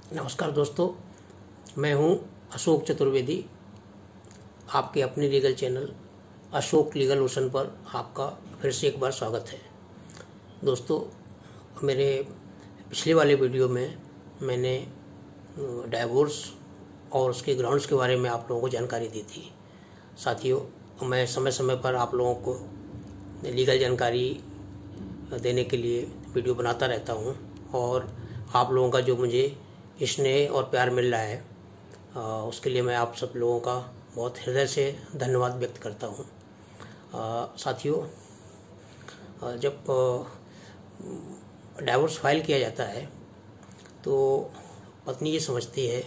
नमस्कार दोस्तों, मैं हूं अशोक चतुर्वेदी। आपके अपने legal channel Ashok legal ocean पर आपका फिर से एक बार स्वागत है। दोस्तों, मेरे पिछले वाले वीडियो में मैंने डाइवोर्स और उसके ग्राउंड्स के बारे में आप लोगों को जानकारी दी थी। साथियों, मैं समय समय पर आप लोगों को लीगल जानकारी देने के लिए वीडियो बनाता रहता हूं और आप लोगों का जो मुझे स्नेह और प्यार मिल रहा है उसके लिए मैं आप सब लोगों का बहुत हृदय से धन्यवाद व्यक्त करता हूं। साथियों, जब डाइवोर्स फाइल किया जाता है तो पत्नी ये समझती है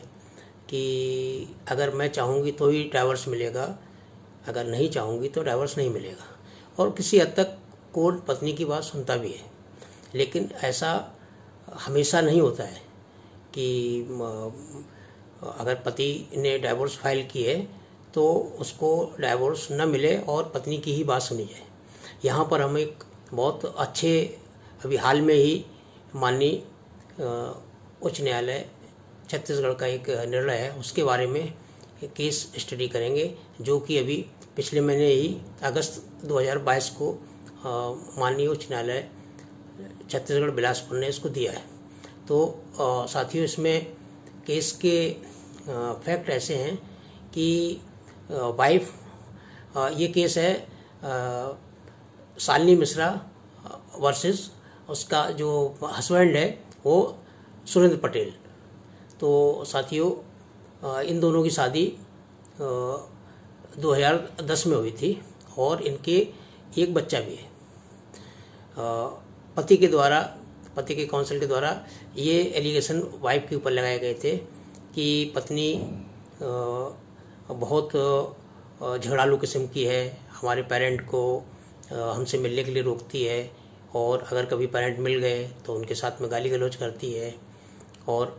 कि अगर मैं चाहूँगी तो ही डाइवोर्स मिलेगा, अगर नहीं चाहूँगी तो डाइवोर्स नहीं मिलेगा। और किसी हद तक कोर्ट पत्नी की बात सुनता भी है, लेकिन ऐसा हमेशा नहीं होता है कि अगर पति ने डाइवोर्स फाइल की है तो उसको डाइवोर्स न मिले और पत्नी की ही बात सुनी जाए। यहाँ पर हम एक बहुत अच्छे अभी हाल में ही माननीय उच्च न्यायालय छत्तीसगढ़ का एक निर्णय है, उसके बारे में केस स्टडी करेंगे, जो कि अभी पिछले महीने ही अगस्त 2022 को माननीय उच्च न्यायालय छत्तीसगढ़ बिलासपुर ने इसको दिया है। तो साथियों, इसमें केस के फैक्ट ऐसे हैं कि वाइफ, ये केस है शालिनी मिश्रा वर्सेस उसका जो हस्बैंड है वो सुरेंद्र पटेल। तो साथियों, इन दोनों की शादी 2010 में हुई थी और इनके एक बच्चा भी है। पति के काउंसिल के द्वारा ये एलिगेशन वाइफ के ऊपर लगाए गए थे कि पत्नी बहुत झगड़ालू किस्म की है, हमारे पेरेंट को हमसे मिलने के लिए रोकती है और अगर कभी पेरेंट मिल गए तो उनके साथ में गाली गलौज करती है और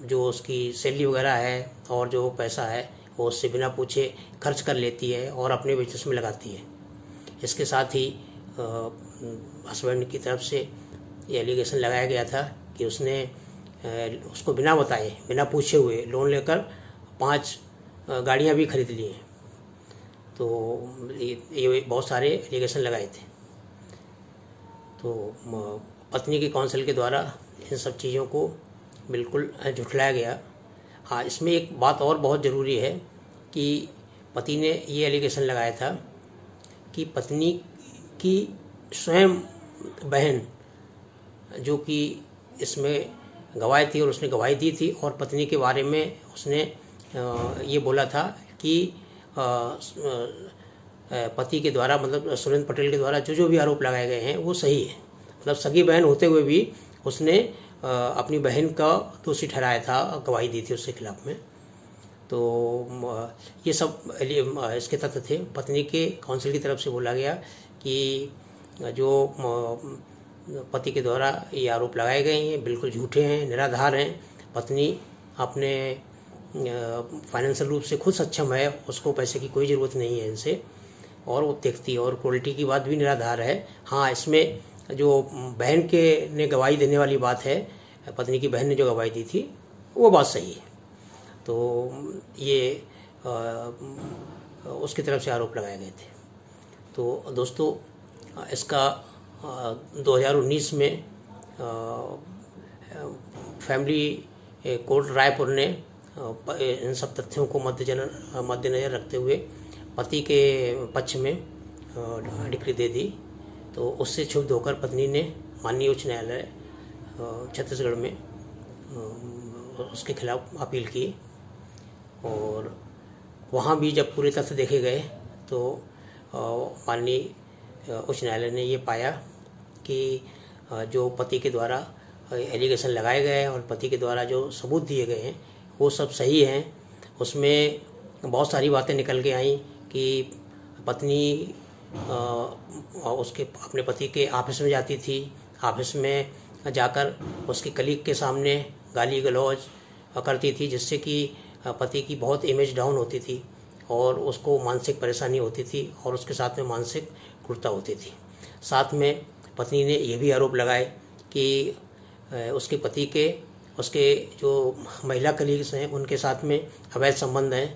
जो उसकी सैलरी वगैरह है और जो पैसा है वो उससे बिना पूछे खर्च कर लेती है और अपने बिजनेस में लगाती है। इसके साथ ही हस्बैंड की तरफ से ये एलिगेशन लगाया गया था कि उसने उसको बिना बताए, बिना पूछे हुए लोन लेकर 5 गाड़ियां भी खरीद ली हैं। तो ये बहुत सारे एलिगेशन लगाए थे। तो पत्नी के काउंसिल के द्वारा इन सब चीज़ों को बिल्कुल झुठलाया गया। हाँ, इसमें एक बात और बहुत ज़रूरी है कि पति ने ये एलिगेशन लगाया था कि पत्नी की स्वयं बहन, जो कि इसमें गवाही थी और उसने गवाही दी थी और पत्नी के बारे में उसने ये बोला था कि पति के द्वारा, मतलब सुरेंद्र पटेल के द्वारा जो भी आरोप लगाए गए हैं वो सही है। मतलब सगी बहन होते हुए भी उसने अपनी बहन का दोषी ठहराया था, गवाही दी थी उसके खिलाफ में। तो ये सब इसके तथ्य थे। पत्नी के काउंसिल की तरफ से बोला गया कि जो पति के द्वारा ये आरोप लगाए गए हैं बिल्कुल झूठे हैं, निराधार हैं। पत्नी अपने फाइनेंशियल रूप से खुद सक्षम है, उसको पैसे की कोई ज़रूरत नहीं है इनसे, और वो देखती है, और क्वालिटी की बात भी निराधार है। हाँ, इसमें जो बहन के ने गवाही देने वाली बात है, पत्नी की बहन ने जो गवाही दी थी वो बात सही है। तो ये उसकी तरफ से आरोप लगाए गए थे। तो दोस्तों, इसका 2019 में फैमिली कोर्ट रायपुर ने इन सब तथ्यों को मद्देनजर रखते हुए पति के पक्ष में डिक्री दे दी। तो उससे क्षुब्ध होकर पत्नी ने माननीय उच्च न्यायालय छत्तीसगढ़ में उसके खिलाफ अपील की और वहाँ भी जब पूरे तथ्य देखे गए तो माननीय उच्च न्यायालय ने ये पाया कि जो पति के द्वारा एलिगेशन लगाए गए हैं और पति के द्वारा जो सबूत दिए गए हैं वो सब सही हैं। उसमें बहुत सारी बातें निकल के आई कि पत्नी उसके अपने पति के ऑफिस में जाती थी, ऑफिस में जाकर उसके कलीग के सामने गाली गलौज करती थी, जिससे कि पति की बहुत इमेज डाउन होती थी और उसको मानसिक परेशानी होती थी और उसके साथ में मानसिक क्रूरता होती थी। साथ में पत्नी ने यह भी आरोप लगाए कि उसके पति के उसके जो महिला कलीग्स हैं उनके साथ में अवैध संबंध हैं।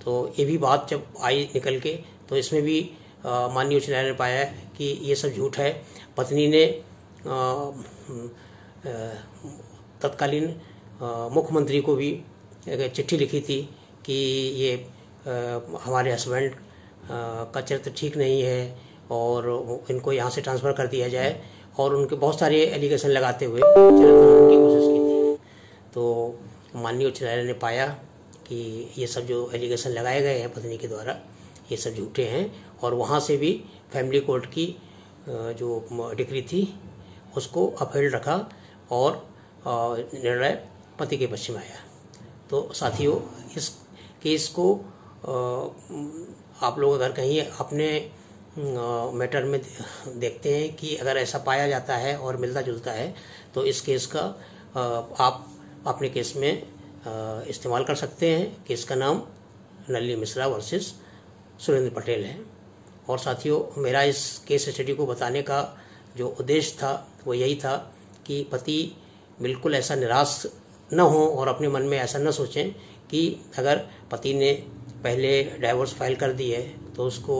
तो ये भी बात जब आई निकल के, तो इसमें भी माननीय उच्च न्यायालय ने पाया कि ये सब झूठ है। पत्नी ने तत्कालीन मुख्यमंत्री को भी एक चिट्ठी लिखी थी कि ये हमारे हस्बैंड का चरित्र ठीक नहीं है और इनको यहाँ से ट्रांसफ़र कर दिया जाए, और उनके बहुत सारे एलिगेशन लगाते हुए चरित्र हनन की कोशिश की थी। तो माननीय उच्च न्यायालय ने पाया कि ये सब जो एलिगेशन लगाए गए हैं पत्नी के द्वारा, ये सब झूठे हैं, और वहाँ से भी फैमिली कोर्ट की जो डिक्री थी उसको अपहेल्ड रखा और निर्णय पति के पक्ष में आया। तो साथियों, इस केस को आप लोग अगर कहीं अपने मैटर में देखते हैं कि अगर ऐसा पाया जाता है और मिलता जुलता है, तो इस केस का आप अपने केस में इस्तेमाल कर सकते हैं। केस का नाम नलिनी मिश्रा वर्सेस सुरेंद्र पटेल है। और साथियों, मेरा इस केस स्टडी को बताने का जो उद्देश्य था वो यही था कि पति बिल्कुल ऐसा निराश न हो और अपने मन में ऐसा न सोचें कि अगर पति ने पहले डाइवोर्स फाइल कर दी है तो उसको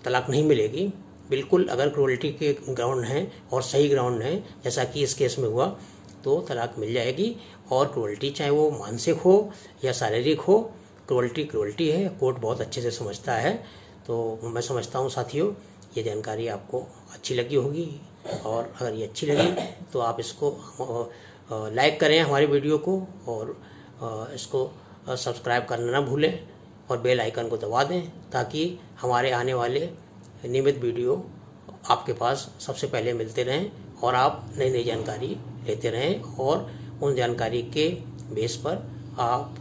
तलाक नहीं मिलेगी। बिल्कुल, अगर क्रूअल्टी के ग्राउंड हैं और सही ग्राउंड हैं, जैसा कि इस केस में हुआ, तो तलाक मिल जाएगी। और क्रूअल्टी चाहे वो मानसिक हो या शारीरिक हो, क्रूअल्टी है, कोर्ट बहुत अच्छे से समझता है। तो मैं समझता हूँ साथियों, ये जानकारी आपको अच्छी लगी होगी, और अगर ये अच्छी लगी तो आप इसको लाइक करें हमारे वीडियो को, और इसको सब्सक्राइब करना ना भूलें, और बेल आइकन को दबा दें ताकि हमारे आने वाले नियमित वीडियो आपके पास सबसे पहले मिलते रहें और आप नई नई जानकारी लेते रहें। और उन जानकारी के बेस पर आप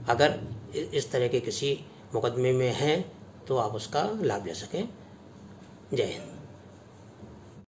अगर इस तरह के किसी मुकदमे में हैं तो आप उसका लाभ ले सकें। जय हिंद।